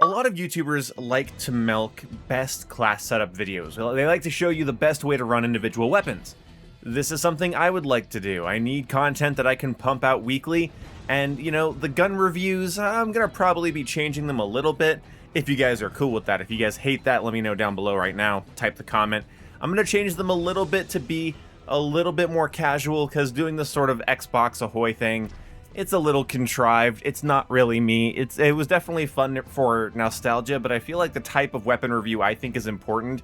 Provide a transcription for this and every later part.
A lot of YouTubers like to milk best class setup videos. They like to show you the best way to run individual weapons. This is something I would like to do. I need content that I can pump out weekly, and the gun reviews, I'm gonna probably be changing them a little bit. If you guys are cool with that. If you guys hate that, let me know down below right now. Type the comment. I'm gonna change them a little bit to be a little bit more casual, because doing this sort of Xbox Ahoy thing, it's a little contrived. It's not really me. It was definitely fun for nostalgia, but I feel like the type of weapon review I think is important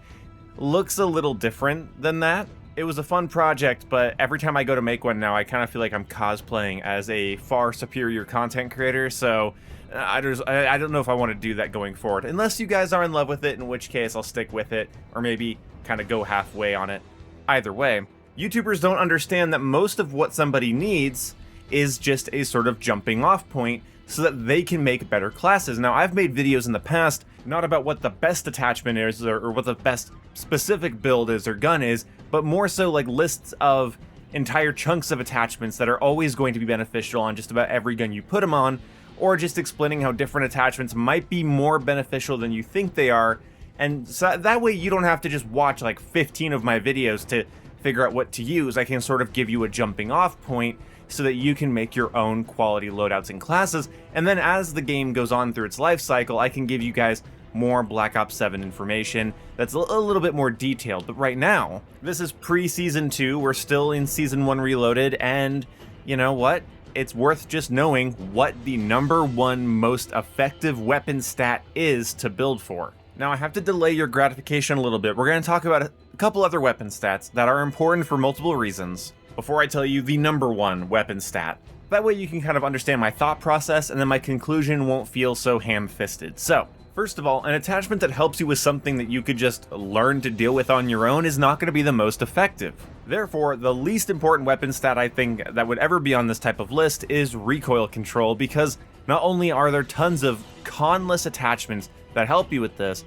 looks a little different than that. It was a fun project, but every time I go to make one now, I kind of feel like I'm cosplaying as a far superior content creator, so I don't know if I want to do that going forward. Unless you guys are in love with it, in which case I'll stick with it, or maybe kind of go halfway on it. Either way, YouTubers don't understand that most of what somebody needs is just a sort of jumping off point so that they can make better classes. Now, I've made videos in the past, not about what the best attachment is or what the best specific build is or gun is, but more so like lists of entire chunks of attachments that are always going to be beneficial on just about every gun you put them on, or just explaining how different attachments might be more beneficial than you think they are. And so that way you don't have to just watch like 15 of my videos to figure out what to use. I can sort of give you a jumping off point so that you can make your own quality loadouts and classes, and then as the game goes on through its life cycle, I can give you guys more Black Ops 7 information that's a little bit more detailed. But right now, this is pre-Season 2, we're still in Season 1 Reloaded, and you know what? It's worth just knowing what the #1 most effective weapon stat is to build for. Now, I have to delay your gratification a little bit. We're going to talk about a couple other weapon stats that are important for multiple reasons before I tell you the #1 weapon stat. That way you can kind of understand my thought process, and then my conclusion won't feel so ham-fisted. So, first of all, an attachment that helps you with something that you could just learn to deal with on your own is not going to be the most effective. Therefore, the least important weapon stat I think that would ever be on this type of list is recoil control, because not only are there tons of conless attachments that help you with this,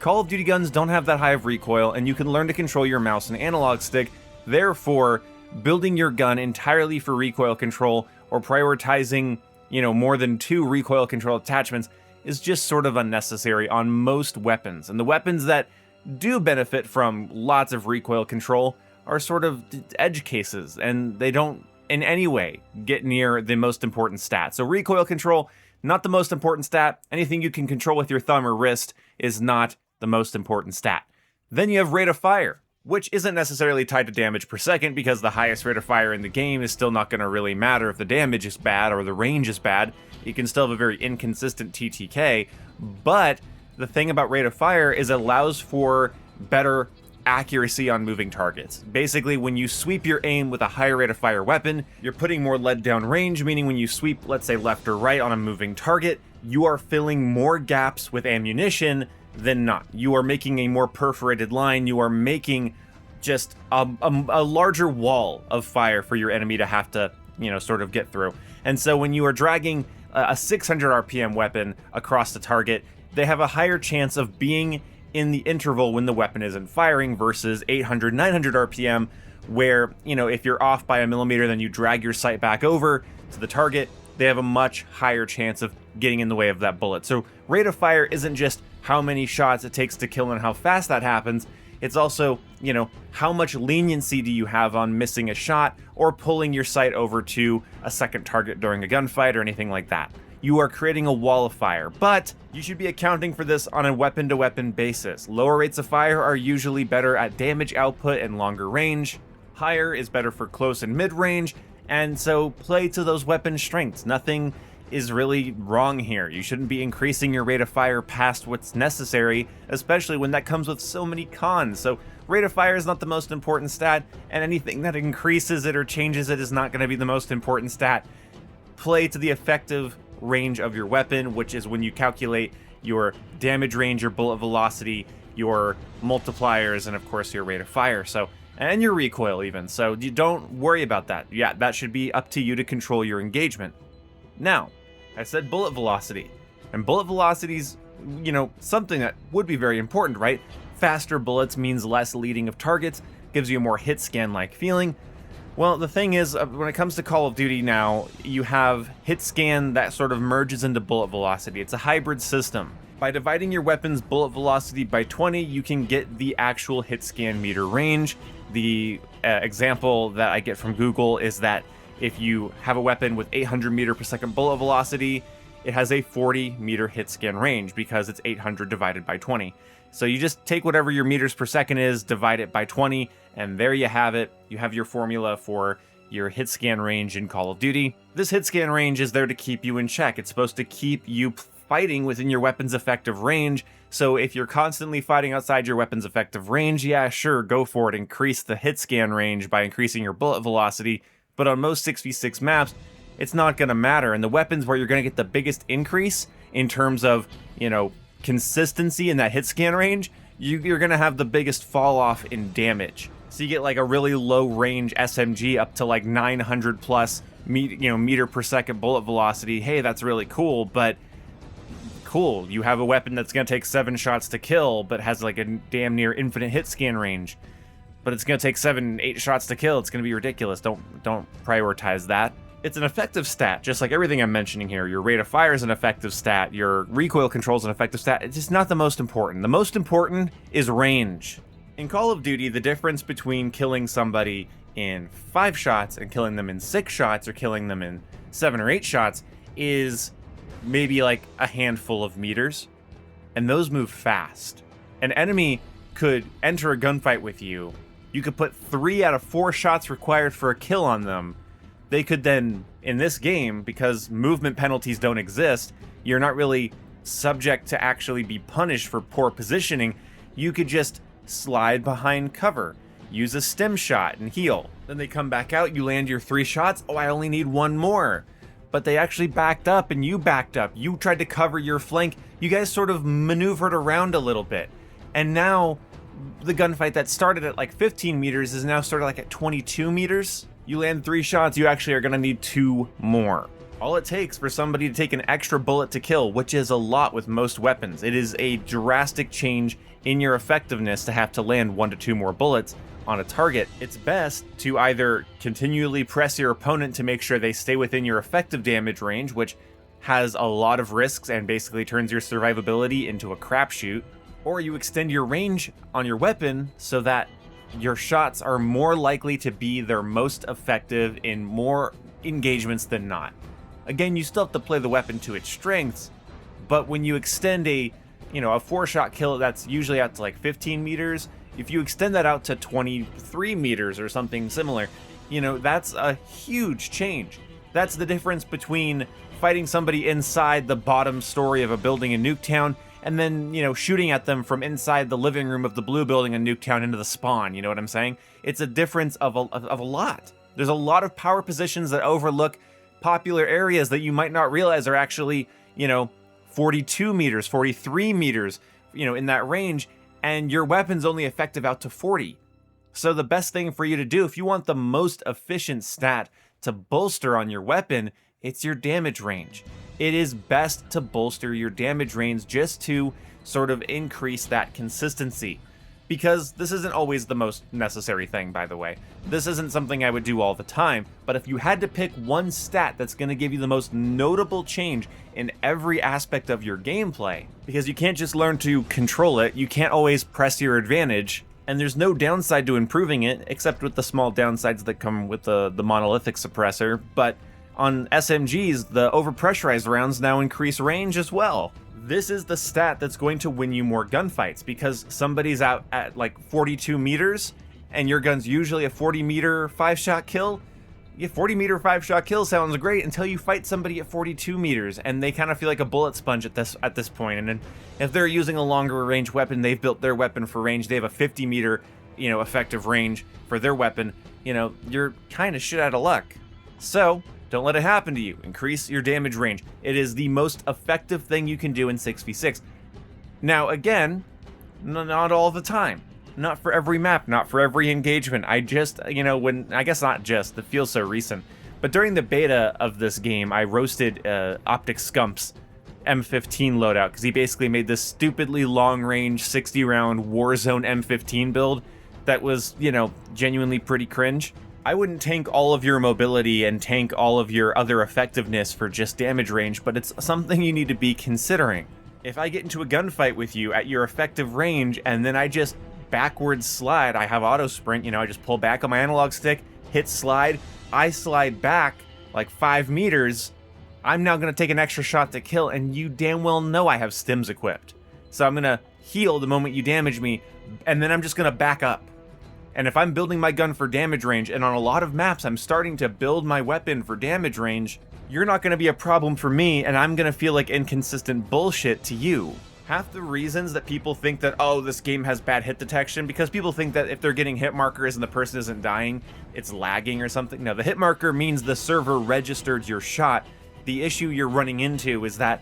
Call of Duty guns don't have that high of recoil, and you can learn to control your mouse and analog stick. Therefore, building your gun entirely for recoil control or prioritizing, more than 2 recoil control attachments is just sort of unnecessary on most weapons. And the weapons that do benefit from lots of recoil control are sort of edge cases, and they don't in any way get near the most important stat. So recoil control, not the most important stat. Anything you can control with your thumb or wrist is not the most important stat. Then you have rate of fire, which isn't necessarily tied to damage per second, because the highest rate of fire in the game is still not going to really matter if the damage is bad or the range is bad. You can still have a very inconsistent TTK, but the thing about rate of fire is it allows for better accuracy on moving targets. Basically, when you sweep your aim with a higher rate of fire weapon, you're putting more lead down range, meaning when you sweep, let's say left or right on a moving target, you are filling more gaps with ammunition than not. You are making a more perforated line. You are making just a larger wall of fire for your enemy to have to, sort of get through. And so when you are dragging a 600 RPM weapon across the target, they have a higher chance of being in the interval when the weapon isn't firing versus 800, 900 RPM, where, if you're off by a millimeter, then you drag your sight back over to the target, they have a much higher chance of getting in the way of that bullet. So rate of fire isn't just how many shots it takes to kill and how fast that happens. It's also, how much leniency do you have on missing a shot or pulling your sight over to a second target during a gunfight or anything like that. You are creating a wall of fire, but you should be accounting for this on a weapon-to-weapon basis. Lower rates of fire are usually better at damage output and longer range. Higher is better for close and mid-range, and so play to those weapon strengths. Nothing is really wrong here. You shouldn't be increasing your rate of fire past what's necessary, especially when that comes with so many cons. So rate of fire is not the most important stat, and anything that increases it or changes it is not going to be the most important stat. Play to the effective range of your weapon, which is when you calculate your damage range, your bullet velocity, your multipliers, and of course your rate of fire. So, and your recoil even. So you don't worry about that. Yeah, that should be up to you to control your engagement. Now, I said bullet velocity, and bullet velocity's, something that would be very important, right? Faster bullets means less leading of targets, gives you a more hit scan-like feeling. Well, the thing is, when it comes to Call of Duty now, you have hit scan that sort of merges into bullet velocity. It's a hybrid system. By dividing your weapon's bullet velocity by 20, you can get the actual hit scan meter range. The example that I get from Google is that if you have a weapon with 800 meter per second bullet velocity, it has a 40 meter hit scan range because it's 800 divided by 20. So you just take whatever your meters per second is, divide it by 20, and there you have it. You have your formula for your hit scan range in Call of Duty. This hit scan range is there to keep you in check. It's supposed to keep you fighting within your weapon's effective range. So if you're constantly fighting outside your weapon's effective range, yeah, sure, go for it. Increase the hit scan range by increasing your bullet velocity. But on most 6v6 maps, it's not going to matter. And the weapons where you're going to get the biggest increase in terms of, consistency in that hit scan range, you're going to have the biggest fall off in damage. So you get like a really low range SMG up to like 900 plus meter per second bullet velocity. Hey, that's really cool, but cool. You have a weapon that's going to take 7 shots to kill, but has like a damn near infinite hit scan range. But it's going to take 7-8 shots to kill. It's going to be ridiculous. Don't prioritize that. It's an effective stat, just like everything I'm mentioning here. Your rate of fire is an effective stat. Your recoil control is an effective stat. It's just not the most important. The most important is range. In Call of Duty, the difference between killing somebody in 5 shots and killing them in 6 shots or killing them in 7 or 8 shots is maybe like a handful of meters. And those move fast. An enemy could enter a gunfight with you. You could put 3 out of 4 shots required for a kill on them. They could then, in this game, because movement penalties don't exist, you're not really subject to actually be punished for poor positioning. You could just slide behind cover, use a stim shot and heal. Then they come back out, you land your 3 shots. Oh, I only need 1 more. But they actually backed up and you backed up. You tried to cover your flank. You guys sort of maneuvered around a little bit. And now the gunfight that started at like 15 meters is now started like at 22 meters. You land 3 shots, you actually are going to need 2 more. All it takes for somebody to take an extra bullet to kill, which is a lot with most weapons. It is a drastic change in your effectiveness to have to land 1 to 2 more bullets on a target. It's best to either continually press your opponent to make sure they stay within your effective damage range, which has a lot of risks and basically turns your survivability into a crapshoot, or you extend your range on your weapon so that your shots are more likely to be their most effective in more engagements than not. Again, you still have to play the weapon to its strengths, but when you extend a 4-shot kill that's usually out to like 15 meters, if you extend that out to 23 meters or something similar, that's a huge change. That's the difference between fighting somebody inside the bottom story of a building in Nuketown and then, shooting at them from inside the living room of the blue building in Nuketown into the spawn, you know what I'm saying? It's a difference of a lot. There's a lot of power positions that overlook popular areas that you might not realize are actually, 42 meters, 43 meters, in that range, and your weapon's only effective out to 40. So the best thing for you to do, if you want the most efficient stat to bolster on your weapon, it's your damage range. It is best to bolster your damage range just to sort of increase that consistency. Because this isn't always the most necessary thing, by the way. This isn't something I would do all the time, but if you had to pick one stat that's going to give you the most notable change in every aspect of your gameplay, because you can't just learn to control it, you can't always press your advantage, and there's no downside to improving it, except with the small downsides that come with the monolithic suppressor, but on SMGs, the overpressurized rounds now increase range as well. This is the stat that's going to win you more gunfights, because somebody's out at like 42 meters, and your gun's usually a 40 meter 5-shot kill. Yeah, 40 meter 5-shot kill sounds great until you fight somebody at 42 meters, and they kind of feel like a bullet sponge at this point. And then if they're using a longer range weapon, they've built their weapon for range. They have a 50 meter, effective range for their weapon. You're kind of shit out of luck. So don't let it happen to you. Increase your damage range. It is the most effective thing you can do in 6v6. Now, again, not all the time. Not for every map, not for every engagement. I guess not just, it feels so recent. But during the beta of this game, I roasted Optic Scump's M15 loadout, because he basically made this stupidly long-range 60-round Warzone M15 build that was, genuinely pretty cringe. I wouldn't tank all of your mobility and tank all of your other effectiveness for just damage range, but it's something you need to be considering. If I get into a gunfight with you at your effective range and then I just backwards slide, I have auto sprint, I just pull back on my analog stick, hit slide, I slide back like 5 meters, I'm now going to take an extra shot to kill, and you damn well know I have stims equipped. So I'm going to heal the moment you damage me, and then I'm just going to back up. And if I'm building my gun for damage range, and on a lot of maps I'm starting to build my weapon for damage range, you're not going to be a problem for me, and I'm going to feel like inconsistent bullshit to you. Half the reasons that people think that, oh, this game has bad hit detection, because people think that if they're getting hit markers and the person isn't dying, it's lagging or something. No, the hit marker means the server registered your shot. The issue you're running into is that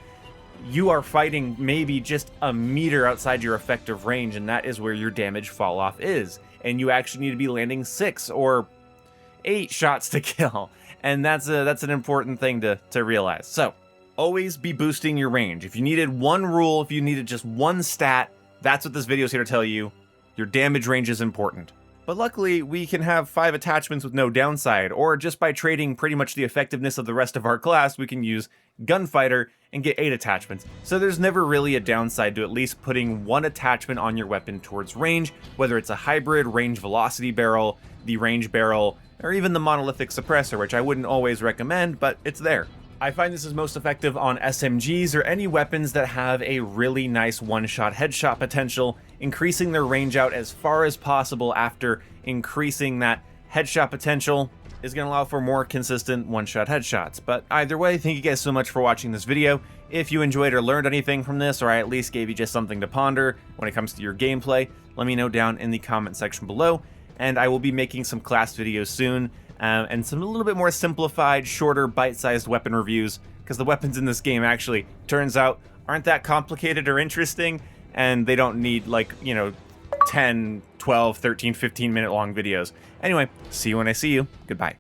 you are fighting maybe just a meter outside your effective range, and that is where your damage fall off is. And you actually need to be landing 6 or 8 shots to kill. And that's an important thing to realize. So, always be boosting your range. If you needed one rule, if you needed just one stat, that's what this video is here to tell you. Your damage range is important. But luckily, we can have 5 attachments with no downside, or just by trading pretty much the effectiveness of the rest of our class, we can use Gunfighter and get 8 attachments. So there's never really a downside to at least putting one attachment on your weapon towards range, whether it's a hybrid range velocity barrel, the range barrel, or even the monolithic suppressor, which I wouldn't always recommend, but it's there. I find this is most effective on SMGs or any weapons that have a really nice one-shot headshot potential, increasing their range out as far as possible after increasing that headshot potential is going to allow for more consistent one-shot headshots. But either way, thank you guys so much for watching this video. If you enjoyed or learned anything from this, or I at least gave you just something to ponder when it comes to your gameplay, let me know down in the comment section below, and I will be making some class videos soon, and some a little bit more simplified, shorter, bite-sized weapon reviews, because the weapons in this game actually, turns out, aren't that complicated or interesting, and they don't need, like, 10, 12, 13, 15-minute long videos. Anyway, see you when I see you. Goodbye.